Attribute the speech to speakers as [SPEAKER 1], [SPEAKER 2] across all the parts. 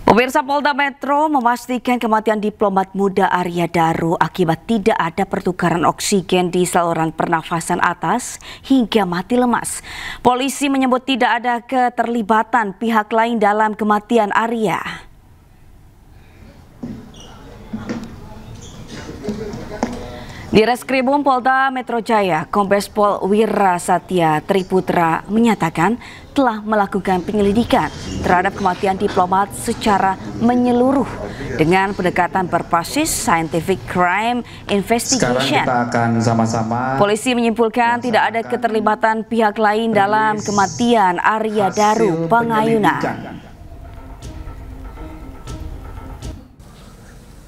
[SPEAKER 1] Pemirsa, Polda Metro memastikan kematian diplomat muda Arya Daru akibat tidak ada pertukaran oksigen di saluran pernafasan atas hingga mati lemas. Polisi menyebut tidak ada keterlibatan pihak lain dalam kematian Arya. Di Reskrimum Polda Metro Jaya, Kombes Pol Wira Satya Triputra menyatakan telah melakukan penyelidikan terhadap kematian diplomat secara menyeluruh dengan pendekatan berbasis Scientific Crime Investigation.
[SPEAKER 2] Sekarang kita akan sama-sama.
[SPEAKER 1] Polisi menyimpulkan tidak ada keterlibatan pihak lain dalam kematian Arya Daru Pangayunan.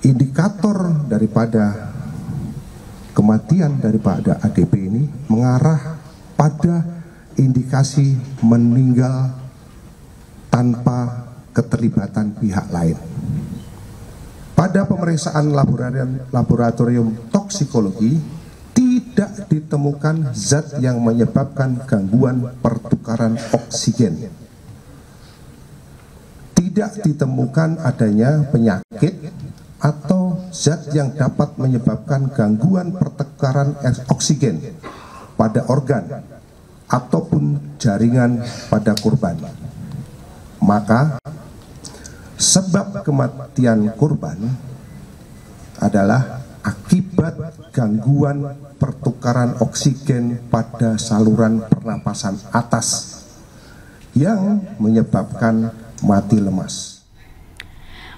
[SPEAKER 3] Indikator daripada kematian daripada ADP ini mengarah pada indikasi meninggal tanpa keterlibatan pihak lain. Pada pemeriksaan laboratorium toksikologi tidak ditemukan zat yang menyebabkan gangguan pertukaran oksigen. Tidak ditemukan adanya penyakit atau zat yang dapat menyebabkan gangguan pertukaran oksigen pada organ ataupun jaringan pada korban. Maka sebab kematian korban adalah akibat gangguan pertukaran oksigen pada saluran pernapasan atas yang menyebabkan mati lemas.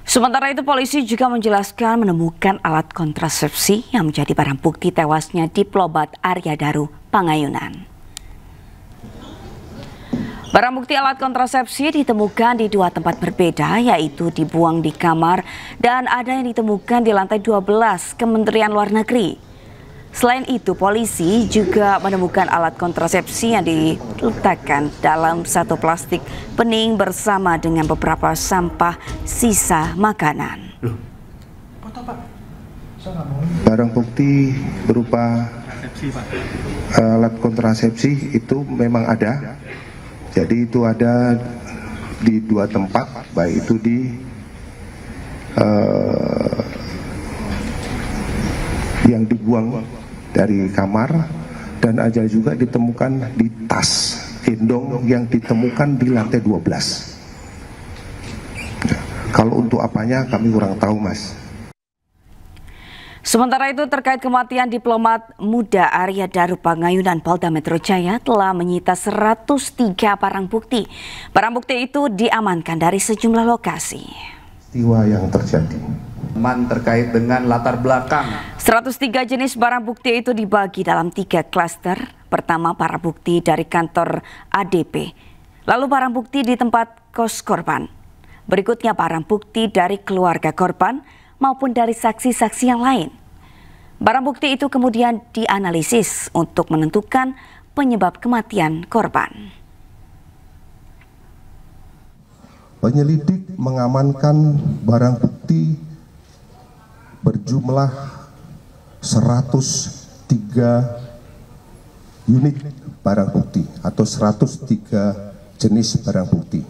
[SPEAKER 1] Sementara itu, polisi juga menjelaskan menemukan alat kontrasepsi yang menjadi barang bukti tewasnya diplomat Arya Daru Pangayunan. Barang bukti alat kontrasepsi ditemukan di dua tempat berbeda, yaitu dibuang di kamar dan ada yang ditemukan di lantai 12 Kementerian Luar Negeri. Selain itu, polisi juga menemukan alat kontrasepsi yang diletakkan dalam satu plastik bening bersama dengan beberapa sampah sisa makanan.
[SPEAKER 3] Barang bukti berupa alat kontrasepsi itu memang ada. Jadi itu ada di dua tempat, baik itu di yang dibuang dari kamar dan ada juga ditemukan di tas gendong yang ditemukan di lantai 12. Kalau untuk apanya kami kurang tahu, Mas.
[SPEAKER 1] Sementara itu, terkait kematian diplomat muda Arya Daru Pangayunan, Polda Metro Jaya telah menyita 103 barang bukti. Barang bukti itu diamankan dari sejumlah lokasi.
[SPEAKER 3] Peristiwa yang terjadi
[SPEAKER 2] Terkait dengan latar belakang.
[SPEAKER 1] 103 jenis barang bukti itu dibagi dalam 3 klaster. Pertama, barang bukti dari kantor ADP. Lalu barang bukti di tempat kos korban. Berikutnya barang bukti dari keluarga korban maupun dari saksi-saksi yang lain. Barang bukti itu kemudian dianalisis untuk menentukan penyebab kematian korban.
[SPEAKER 3] Penyelidik mengamankan barang bukti berjumlah 103 unit barang bukti atau 103 jenis barang bukti.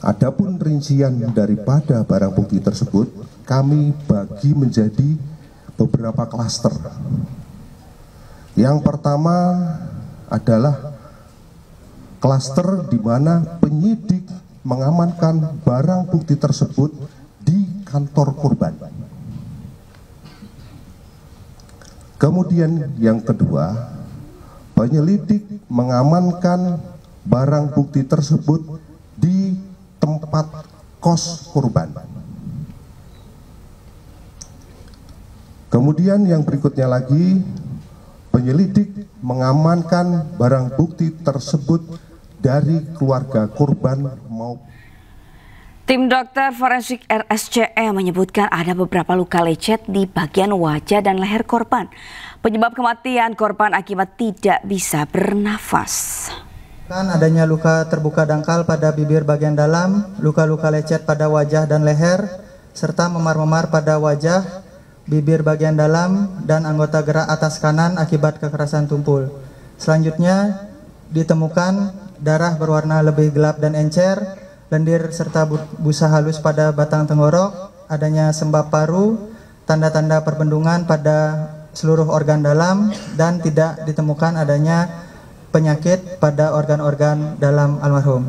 [SPEAKER 3] Adapun rincian daripada barang bukti tersebut kami bagi menjadi beberapa klaster. Yang pertama adalah klaster di mana penyidik mengamankan barang bukti tersebut di kantor korban. Kemudian yang kedua, penyelidik mengamankan barang bukti tersebut di tempat kos korban. Kemudian yang berikutnya lagi, penyelidik mengamankan barang bukti tersebut dari keluarga korban maupun.
[SPEAKER 1] Tim dokter forensik RSCM menyebutkan ada beberapa luka lecet di bagian wajah dan leher korban. Penyebab kematian korban akibat tidak bisa bernafas.
[SPEAKER 4] Adanya luka terbuka dangkal pada bibir bagian dalam, luka-luka lecet pada wajah dan leher, serta memar-memar pada wajah, bibir bagian dalam, dan anggota gerak atas kanan akibat kekerasan tumpul. Selanjutnya ditemukan darah berwarna lebih gelap dan encer, lendir serta busa halus pada batang tenggorok, adanya sembab paru, tanda-tanda perbendungan pada seluruh organ dalam, dan tidak ditemukan adanya penyakit pada organ-organ dalam almarhum.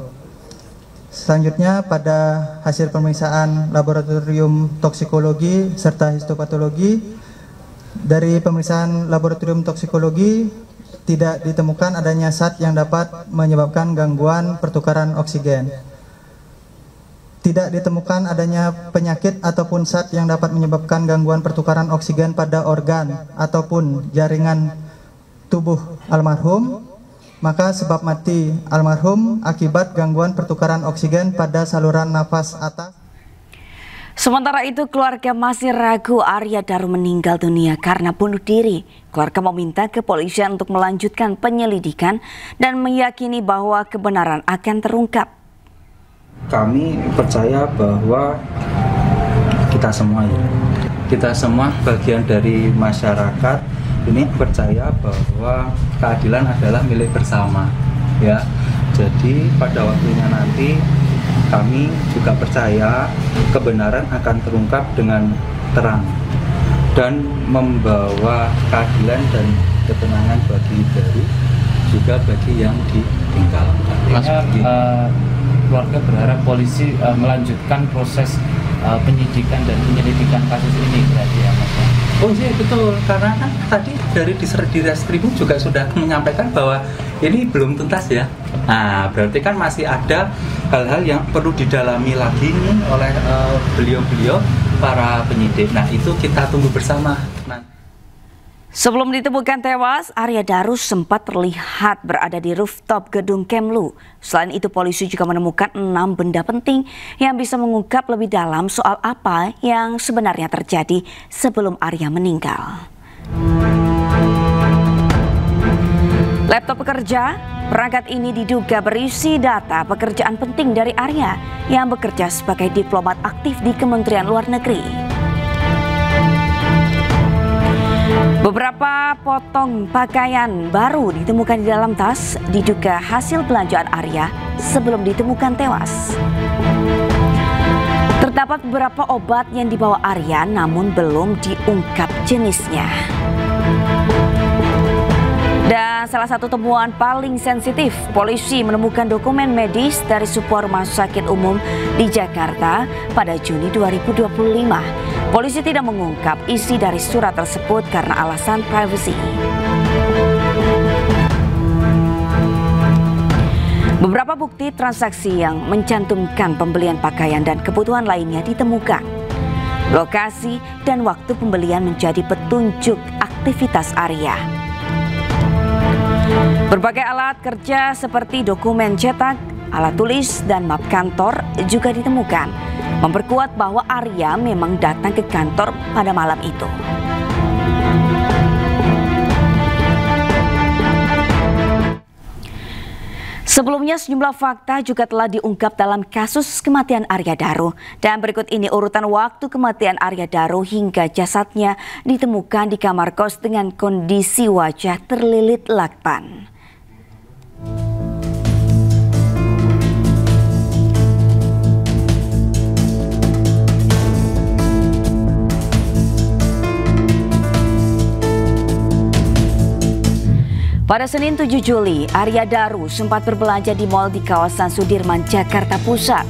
[SPEAKER 4] Selanjutnya, pada hasil pemeriksaan laboratorium toksikologi serta histopatologi, dari pemeriksaan laboratorium toksikologi tidak ditemukan adanya zat yang dapat menyebabkan gangguan pertukaran oksigen. Tidak ditemukan adanya penyakit ataupun zat yang dapat menyebabkan gangguan pertukaran oksigen pada organ ataupun jaringan tubuh almarhum. Maka sebab mati almarhum akibat gangguan pertukaran oksigen pada saluran nafas atas.
[SPEAKER 1] Sementara itu, keluarga masih ragu Arya Daru meninggal dunia karena bunuh diri. Keluarga meminta kepolisian untuk melanjutkan penyelidikan dan meyakini bahwa kebenaran akan terungkap.
[SPEAKER 5] Kami percaya bahwa kita semua bagian dari masyarakat ini percaya bahwa keadilan adalah milik bersama, ya. Jadi pada waktunya nanti kami juga percaya kebenaran akan terungkap dengan terang dan membawa keadilan dan ketenangan bagi Daru, juga bagi yang ditinggal.
[SPEAKER 6] Keluarga berharap polisi melanjutkan proses penyidikan dan penyelidikan kasus ini, berarti ya, Mas?
[SPEAKER 5] Oh iya, betul, karena kan tadi dari di Reskrimum juga sudah menyampaikan bahwa ini belum tuntas, ya. Nah, berarti kan masih ada hal-hal yang perlu didalami lagi nih oleh beliau-beliau para penyidik. Nah, itu kita tunggu bersama.
[SPEAKER 1] Sebelum ditemukan tewas, Arya Daru sempat terlihat berada di rooftop gedung Kemlu. Selain itu, polisi juga menemukan 6 benda penting yang bisa mengungkap lebih dalam soal apa yang sebenarnya terjadi sebelum Arya meninggal. Laptop pekerja, perangkat ini diduga berisi data pekerjaan penting dari Arya yang bekerja sebagai diplomat aktif di Kementerian Luar Negeri. Beberapa potong pakaian baru ditemukan di dalam tas, diduga hasil belanjaan Arya sebelum ditemukan tewas. Terdapat beberapa obat yang dibawa Arya namun belum diungkap jenisnya. Dan salah satu temuan paling sensitif, polisi menemukan dokumen medis dari sebuah rumah sakit umum di Jakarta pada Juni 2025. Polisi tidak mengungkap isi dari surat tersebut karena alasan privasi. Beberapa bukti transaksi yang mencantumkan pembelian pakaian dan kebutuhan lainnya ditemukan. Lokasi dan waktu pembelian menjadi petunjuk aktivitas Arya. Berbagai alat kerja seperti dokumen cetak, alat tulis, dan map kantor juga ditemukan, memperkuat bahwa Arya memang datang ke kantor pada malam itu. Sebelumnya sejumlah fakta juga telah diungkap dalam kasus kematian Arya Daru. Dan berikut ini urutan waktu kematian Arya Daru hingga jasadnya ditemukan di kamar kos dengan kondisi wajah terlilit lakban. Pada Senin 7 Juli, Arya Daru sempat berbelanja di mal di kawasan Sudirman, Jakarta Pusat.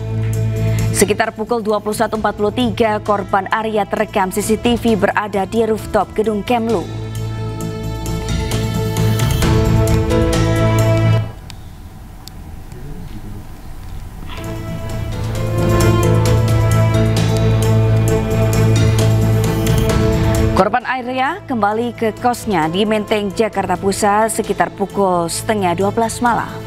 [SPEAKER 1] Sekitar pukul 21.43, korban Arya terekam CCTV berada di rooftop gedung Kemlu. Korban Arya kembali ke kosnya di Menteng, Jakarta Pusat sekitar pukul 11:30 malam.